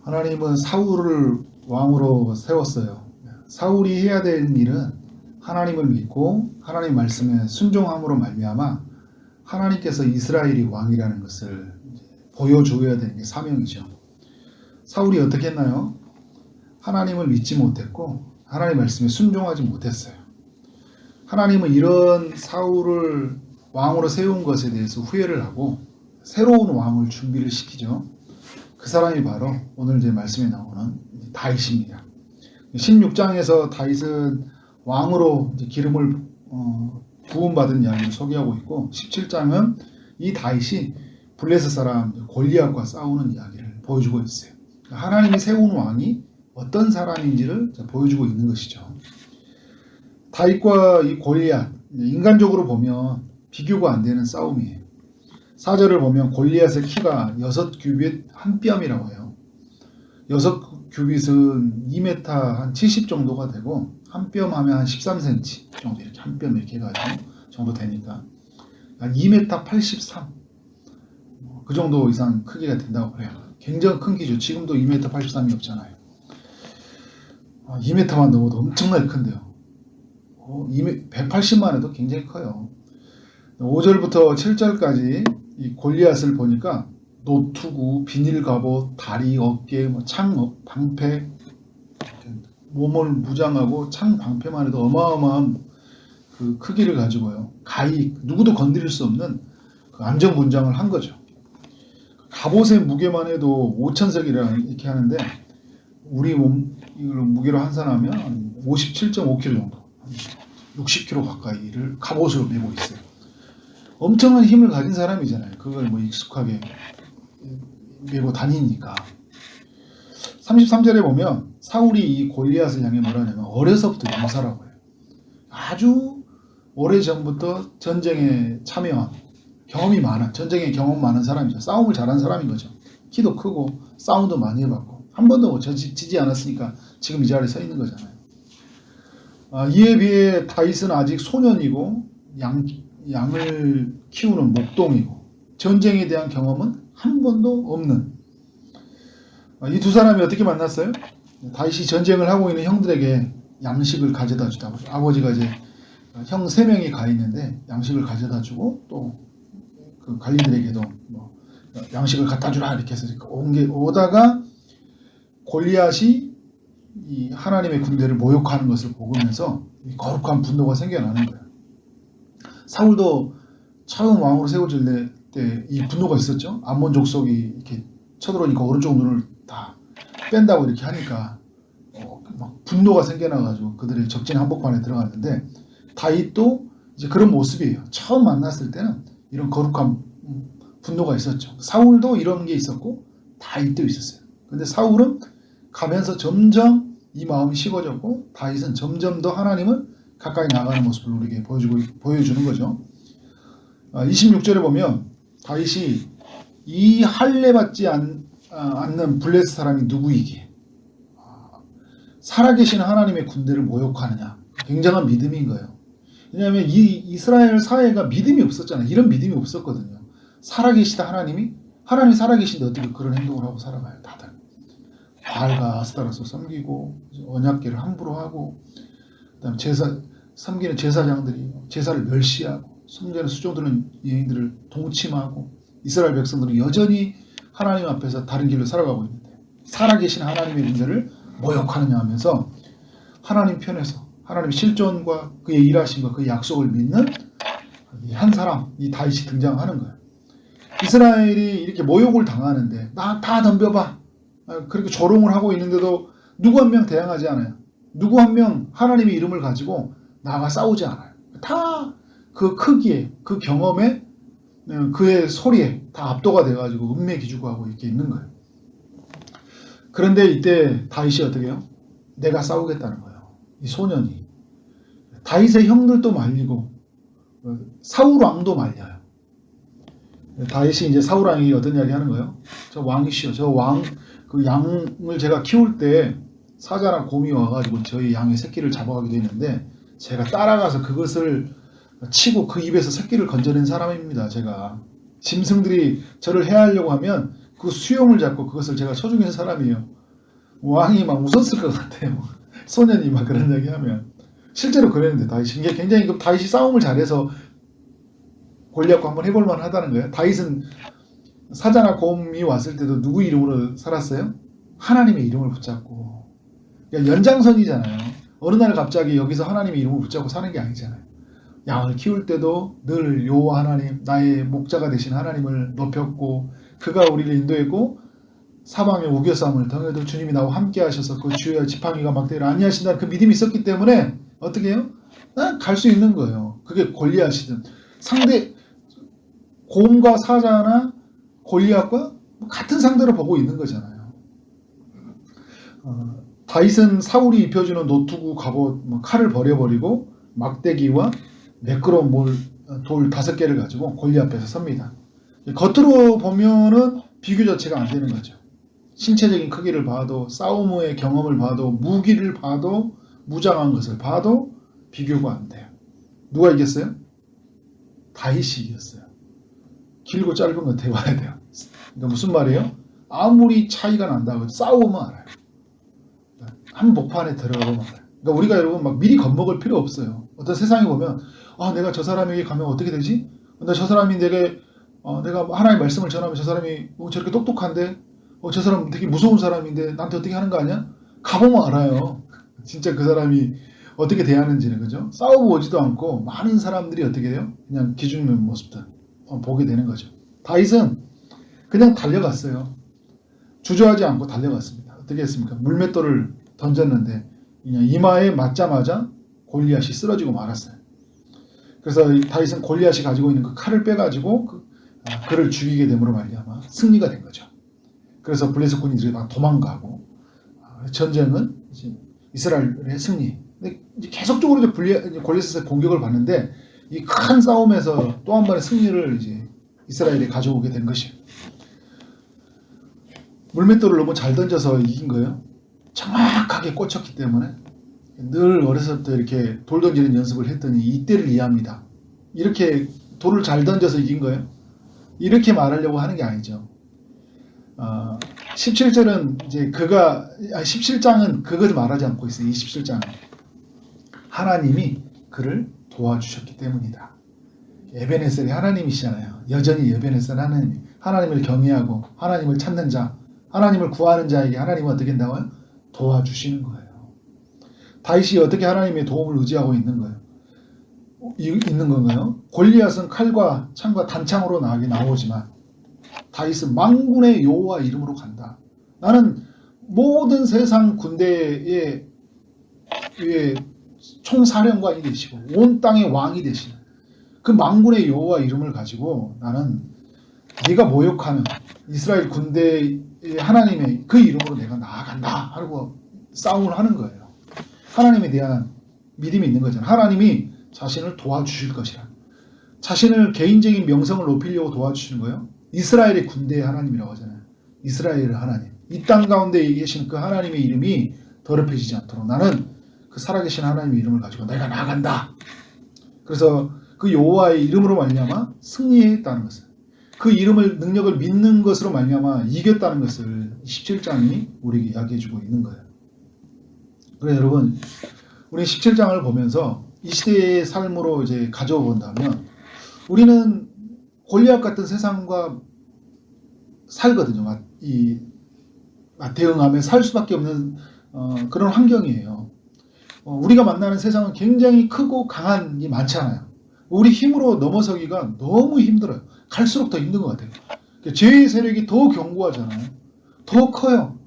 하나님은 사울을 왕으로 세웠어요. 사울이 해야 되는 일은 하나님을 믿고 하나님 말씀에 순종함으로 말미암아 하나님께서 이스라엘이 왕이라는 것을 보여줘야 되는 게 사명이죠. 사울이 어떻게 했나요? 하나님을 믿지 못했고 하나님 말씀에 순종하지 못했어요. 하나님은 이런 사울을 왕으로 세운 것에 대해서 후회를 하고 새로운 왕을 준비를 시키죠. 그 사람이 바로 오늘 이제 말씀에 나오는 다윗입니다. 16장에서 다윗은 왕으로 이제 기름을 부음받은 이야기를 소개하고 있고 17장은 이 다윗이 블레셋 사람 골리앗과 싸우는 이야기를 보여주고 있어요. 하나님이 세운 왕이 어떤 사람인지를 보여주고 있는 것이죠. 다윗과 이 골리앗, 인간적으로 보면 비교가 안 되는 싸움이에요. 4절을 보면 골리앗의 키가 6규빗 한 뼘이라고 해요. 6규빗은 2m 한 70 정도가 되고 한 뼘 하면 한 13cm 정도 이렇게 한 뼘 이렇게 해가지고 정도 되니까 2m 83 그 정도 이상 크기가 된다고 그래요. 굉장히 큰 키죠. 지금도 2m 83이 없잖아요. 2m만 넘어도 엄청나게 큰데요. 180만 해도 굉장히 커요. 5절부터 7절까지 이 골리앗을 보니까 노투구, 비닐갑옷, 다리, 어깨, 창, 방패, 몸을 무장하고 창, 방패만 해도 어마어마한 그 크기를 가지고요. 가히 누구도 건드릴 수 없는 그 안전군장을 한 거죠. 갑옷의 무게만 해도 5,000석이라 이렇게 하는데 우리 몸 이걸 무게로 환산하면 57.5kg 정도, 60kg 가까이를 갑옷으로 메고 있어요. 엄청난 힘을 가진 사람이잖아요. 그걸 뭐 익숙하게 메고 다니니까. 33절에 보면 사울이 이 골리앗을 향해 뭐라 하냐면 어려서부터 용사라고 해요. 아주 오래전부터 전쟁에 참여한 경험이 많아. 전쟁에 경험 많은 사람이죠. 싸움을 잘한 사람인 거죠. 키도 크고 싸움도 많이 해봤고 한 번도 지지 않았으니까 지금 이 자리에 서 있는 거잖아요. 이에 비해 다윗은 아직 소년이고 양을 키우는 목동이고 전쟁에 대한 경험은 한 번도 없는 이 두 사람이 어떻게 만났어요? 다윗이 전쟁을 하고 있는 형들에게 양식을 가져다 주다고. 아버지가 이제 형 3명이 가 있는데 양식을 가져다 주고 또 그 관리들에게도 뭐 양식을 갖다 주라 이렇게 해서 오다가 골리앗이 이 하나님의 군대를 모욕하는 것을 보면서 거룩한 분노가 생겨나는 거예요. 사울도 처음 왕으로 세워질 때 이 분노가 있었죠. 암몬 족속이 이렇게 쳐들어오니까 오른쪽 눈을 다 뺀다고 이렇게 하니까 막 분노가 생겨나가지고 그들의 적진 한복판에 들어갔는데 다윗도 이제 그런 모습이에요. 처음 만났을 때는 이런 거룩한 분노가 있었죠. 사울도 이런 게 있었고 다윗도 있었어요. 근데 사울은 가면서 점점 이 마음이 식어졌고 다윗은 점점 더 하나님을 가까이 나가는 모습을 우리에게 보여주는 거죠. 26절에 보면 다윗이 이 할례 받지 않는 블레셋 사람이 누구이기에 살아계신 하나님의 군대를 모욕하느냐. 굉장한 믿음인 거예요. 왜냐하면 이 이스라엘 사회가 믿음이 없었잖아요. 이런 믿음이 없었거든요. 살아계시다 하나님이 살아계신데 어떻게 그런 행동을 하고 살아가요. 다들 바알과 아스타라서 섬기고 언약궤를 함부로 하고 그다음에 섬기는 제사장들이 제사를 멸시하고 섬기는 수종드는 여인들을 동침하고 이스라엘 백성들은 여전히 하나님 앞에서 다른 길로 살아가고 있는데 살아계신 하나님의 군대를 모욕하느냐 하면서 하나님 편에서 하나님의 실존과 그의 일하심과 그의 약속을 믿는 한 사람, 이 다윗이 등장하는 거예요. 이스라엘이 이렇게 모욕을 당하는데 나 다 덤벼봐. 그렇게 조롱을 하고 있는데도 누구 한 명 대항하지 않아요. 누구 한 명 하나님의 이름을 가지고 나가 싸우지 않아요. 다 그 크기에, 그 경험에, 그의 소리에 다 압도가 돼가지고 은매기주고하고 이렇게 있는 거예요. 그런데 이때 다윗이 어떻게 해요? 내가 싸우겠다는 거예요. 이 소년이. 다윗의 형들도 말리고 사울 왕도 말려요. 다윗이 이제 사울 왕이 어떤 이야기 하는 거예요? 저 왕이시여, 저 왕, 그 양을 제가 키울 때 사자나 곰이 와가지고 저희 양의 새끼를 잡아가기도 했는데 제가 따라가서 그것을 치고 그 입에서 새끼를 건져낸 사람입니다. 제가 짐승들이 저를 해하려고 하면 그 수염을 잡고 그것을 제가 쳐죽인 사람이에요. 왕이 막 웃었을 것 같아요. 소년이 막 그런 얘기하면. 실제로 그랬는데 다윗이 굉장히 다윗이 싸움을 잘해서 골리앗과 한번 해볼 만하다는 거예요. 다윗은 사자나 곰이 왔을 때도 누구 이름으로 살았어요? 하나님의 이름을 붙잡고. 그러니까 연장선이잖아요. 어느 날 갑자기 여기서 하나님의 이름을 붙잡고 사는 게 아니잖아요. 양을 키울 때도 늘 여호와 하나님, 나의 목자가 되신 하나님을 높였고, 그가 우리를 인도했고, 사방의 우겨싸움을 당해도 주님이 나와 함께 하셔서 그 주의 지팡이가 막대기를 아니하신다는 그 믿음이 있었기 때문에 어떻게 해요? 갈 수 있는 거예요. 그게 골리앗이든 상대 곰과 사자나 골리앗과 같은 상대로 보고 있는 거잖아요. 다윗은 사울이 입혀주는 노트구 갑옷 칼을 버려버리고 막대기와 매끄러운 돌 5개를 가지고 골리앗 앞에서 섭니다. 겉으로 보면은 비교 자체가 안 되는 거죠. 신체적인 크기를 봐도, 싸움 후의 경험을 봐도, 무기를 봐도, 무장한 것을 봐도 비교가 안 돼요. 누가 이겼어요? 다윗이 이겼어요. 길고 짧은 건 대봐야 돼요. 그러니까 무슨 말이에요? 아무리 차이가 난다고 싸우면 알아요. 한복판에 들어가면 알아요. 그러니까 우리가 여러분 막 미리 겁먹을 필요 없어요. 어떤 세상에 보면 내가 저 사람에게 가면 어떻게 되지? 근데 저 사람이 내가 하나님의 말씀을 전하면 저 사람이 저렇게 똑똑한데 저 사람 되게 무서운 사람인데 나한테 어떻게 하는 거 아니야? 가보면 알아요. 진짜 그 사람이 어떻게 대하는지는. 그죠? 싸워보지도 않고 많은 사람들이 어떻게 돼요? 그냥 기죽는 모습들 보게 되는 거죠. 다윗은 그냥 달려갔어요. 주저하지 않고 달려갔습니다. 어떻게 했습니까? 물맷돌을 던졌는데 그냥 이마에 맞자마자 골리앗이 쓰러지고 말았어요. 그래서 다윗은 골리앗이 가지고 있는 그 칼을 빼가지고 그를 죽이게 됨으로 말미암아 승리가 된 거죠. 그래서 블레셋 군인들이 막 도망가고 전쟁은 이제 이스라엘의 승리. 근데 이제 계속적으로 이제 골리앗의 공격을 받는데 이 큰 싸움에서 또 한 번의 승리를 이제 이스라엘이 가져오게 된 것이에요. 물맷돌을 너무 잘 던져서 이긴 거예요. 정확하게 꽂혔기 때문에 늘 어렸을 때 이렇게 돌 던지는 연습을 했더니 이때를 이해합니다. 이렇게 돌을 잘 던져서 이긴 거예요. 이렇게 말하려고 하는 게 아니죠. 17절은 이제 17장은 그걸 말하지 않고 있어요. 27장은 하나님이 그를 도와주셨기 때문이다. 에베네셀이 하나님이시잖아요. 여전히 에베네셀 하나님을 경외하고 하나님을 찾는 자, 하나님을 구하는 자에게 하나님은 어떻게 한다고요? 도와주시는 거예요. 다윗이 어떻게 하나님의 도움을 의지하고 있는 거예요? 있는 건가요? 골리앗은 칼과 창과 단창으로 나오지만 다윗은 만군의 여호와 이름으로 간다. 나는 모든 세상 군대의 총사령관이 되시고 온 땅의 왕이 되시는 그 만군의 여호와 이름을 가지고 나는 네가 모욕하는 이스라엘 군대의 하나님의 그 이름으로 내가 나아간다 하고 싸움을 하는 거예요. 하나님에 대한 믿음이 있는 거잖아요. 하나님이 자신을 도와주실 것이라. 자신을 개인적인 명성을 높이려고 도와주시는 거예요. 이스라엘의 군대의 하나님이라고 하잖아요. 이스라엘의 하나님. 이 땅 가운데 계신 그 하나님의 이름이 더럽혀지지 않도록 나는 그 살아계신 하나님의 이름을 가지고 내가 나아간다. 그래서 그 여호와의 이름으로 말미암아 승리했다는 것을, 그 이름을 능력을 믿는 것으로 말미암아 이겼다는 것을 17장이 우리에게 이야기해주고 있는 거예요. 그래서 여러분, 우리 17장을 보면서 이 시대의 삶으로 이제 가져오 본다면 우리는 골리앗 같은 세상과 살거든요. 대응하며 살 수밖에 없는 그런 환경이에요. 우리가 만나는 세상은 굉장히 크고 강한 게 많잖아요. 우리 힘으로 넘어서기가 너무 힘들어요. 갈수록 더 힘든 것 같아요. 죄의 세력이 더 견고하잖아요. 더 커요.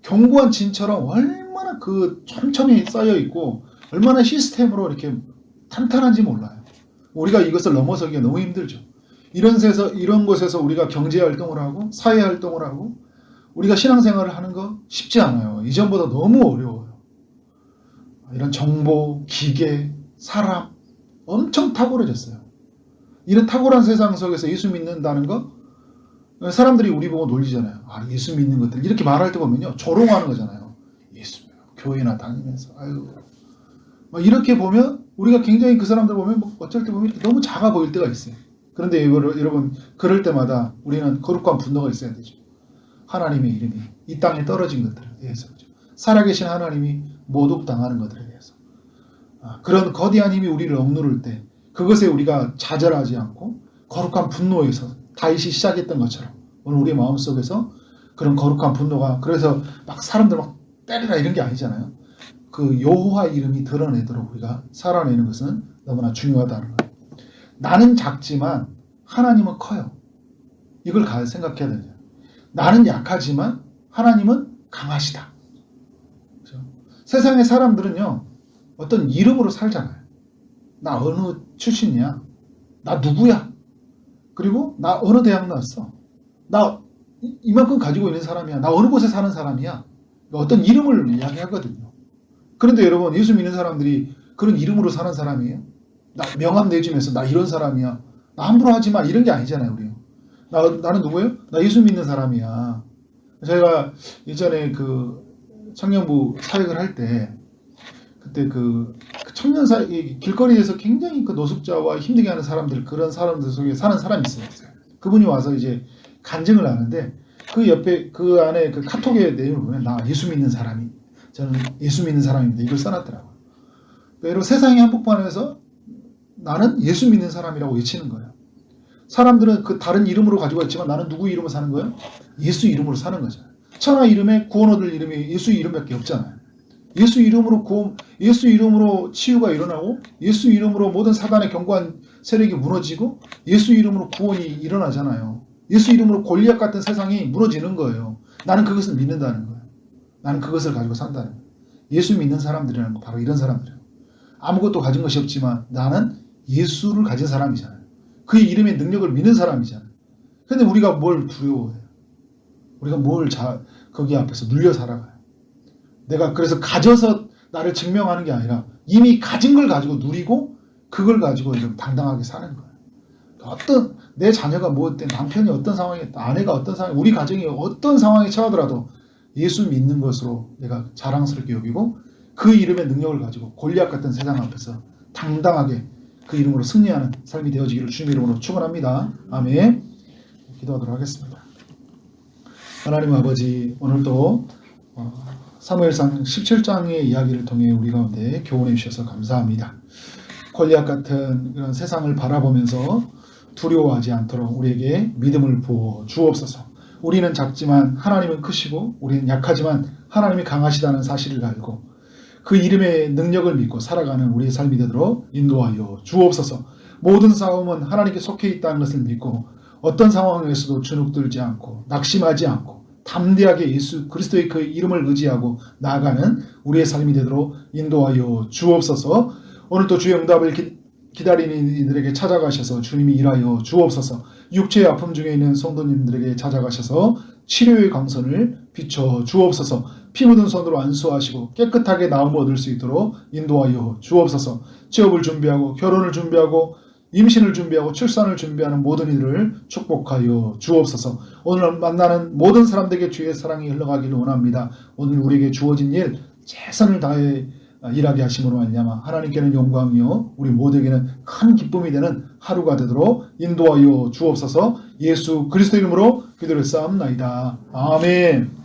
견고한 진처럼 얼마나 촘촘히 쌓여 있고 얼마나 시스템으로 이렇게 탄탄한지 몰라요. 우리가 이것을 넘어서기가 너무 힘들죠. 이런 곳에서 우리가 경제 활동을 하고 사회 활동을 하고 우리가 신앙생활을 하는 거 쉽지 않아요. 이전보다 너무 어려워요. 이런 정보, 기계, 사람 엄청 탁월해졌어요. 이런 탁월한 세상 속에서 예수 믿는다는 거 사람들이 우리 보고 놀리잖아요. 예수 믿는 것들 이렇게 말할 때 보면요 조롱하는 거잖아요. 예수 교회나 다니면서 막 이렇게 보면 우리가 굉장히 그 사람들 보면 어쩔 때 보면 너무 작아 보일 때가 있어요. 그런데 여러분 그럴 때마다 우리는 거룩한 분노가 있어야 되죠. 하나님의 이름이 이 땅에 떨어진 것들에 대해서, 살아계신 하나님이 모독당하는 것들에 대해서, 그런 거대한 힘이 우리를 억누를 때 그것에 우리가 좌절하지 않고 거룩한 분노에서 다윗이 시작했던 것처럼 오늘 우리 마음속에서 그런 거룩한 분노가, 그래서 막 사람들 막 때리라 이런 게 아니잖아요. 그 여호와 이름이 드러내도록 우리가 살아내는 것은 너무나 중요하다는 거예요. 나는 작지만 하나님은 커요. 이걸 생각해야 되죠. 나는 약하지만 하나님은 강하시다. 그렇죠? 세상의 사람들은요, 어떤 이름으로 살잖아요. 나 어느 출신이야. 나 누구야. 그리고 나 어느 대학 나왔어. 나 이만큼 가지고 있는 사람이야. 나 어느 곳에 사는 사람이야. 어떤 이름을 이야기하거든요. 그런데 여러분, 예수 믿는 사람들이 그런 이름으로 사는 사람이에요? 나 명함 내주면서 나 이런 사람이야. 나 함부로 하지 마. 이런 게 아니잖아요, 우리. 나는 누구예요? 나 예수 믿는 사람이야. 제가 예전에 그 청년부 사역을 할 때, 그때 그 청년 사역, 길거리에서 굉장히 그 노숙자와 힘들게 하는 사람들, 그런 사람들 속에 사는 사람이 있었어요. 그분이 와서 이제 간증을 하는데, 그 옆에, 그 안에 그 카톡의 내용을 보면, 나 예수 믿는 사람이, 저는 예수 믿는 사람입니다. 이걸 써놨더라고요. 여러분, 세상의 한복판에서 나는 예수 믿는 사람이라고 외치는 거예요. 사람들은 그 다른 이름으로 가지고 있지만 나는 누구 이름으로 사는 거예요? 예수 이름으로 사는 거죠. 천하 이름에 구원 얻을 이름이 예수 이름밖에 없잖아요. 예수 이름으로 예수 이름으로 치유가 일어나고, 예수 이름으로 모든 사단의 견고한 세력이 무너지고, 예수 이름으로 구원이 일어나잖아요. 예수 이름으로 골리앗 같은 세상이 무너지는 거예요. 나는 그것을 믿는다는 거예요. 나는 그것을 가지고 산다는 거예요. 예수 믿는 사람들이라는 거 바로 이런 사람들이에요. 아무것도 가진 것이 없지만 나는 예수를 가진 사람이잖아요. 그의 이름의 능력을 믿는 사람이잖아요. 근데 우리가 뭘 두려워해요? 우리가 거기 앞에서 눌려 살아가요. 내가 그래서 가져서 나를 증명하는 게 아니라 이미 가진 걸 가지고 누리고 그걸 가지고 좀 당당하게 사는 거예요. 어떤 내 자녀가 뭐든, 남편이 어떤 상황에, 아내가 어떤 상황에, 우리 가정이 어떤 상황에 처하더라도 예수 믿는 것으로 내가 자랑스럽게 여기고 그 이름의 능력을 가지고 골리앗 같은 세상 앞에서 당당하게 그 이름으로 승리하는 삶이 되어지기를 주님의 이름으로 축원합니다. 아멘. 기도하도록 하겠습니다. 하나님 아버지, 오늘도 사무엘상 17장의 이야기를 통해 우리 가운데 교훈해 주셔서 감사합니다. 골리앗 같은 그런 세상을 바라보면서 두려워하지 않도록 우리에게 믿음을 부어 주옵소서. 우리는 작지만 하나님은 크시고, 우리는 약하지만 하나님이 강하시다는 사실을 알고 그 이름의 능력을 믿고 살아가는 우리의 삶이 되도록 인도하여 주옵소서. 모든 싸움은 하나님께 속해 있다는 것을 믿고 어떤 상황에서도 주눅들지 않고 낙심하지 않고 담대하게 예수 그리스도의 그 이름을 의지하고 나아가는 우리의 삶이 되도록 인도하여 주옵소서. 오늘도 주의 응답을 기다리는 이들에게 찾아가셔서 주님이 일하여 주옵소서. 육체의 아픔 중에 있는 성도님들에게 찾아가셔서 치료의 강선을 비춰 주옵소서. 피 묻은 손으로 안수하시고 깨끗하게 나음을 얻을 수 있도록 인도하여 주옵소서. 취업을 준비하고 결혼을 준비하고 임신을 준비하고 출산을 준비하는 모든 이들을 축복하여 주옵소서. 오늘 만나는 모든 사람들에게 주의 사랑이 흘러가기를 원합니다. 오늘 우리에게 주어진 일 최선을 다해 일하게 하심으로 말미암아 하나님께는 영광이요 우리 모두에게는 큰 기쁨이 되는 하루가 되도록 인도하여 주옵소서. 예수 그리스도 이름으로 기도를 쌓옵나이다. 아멘.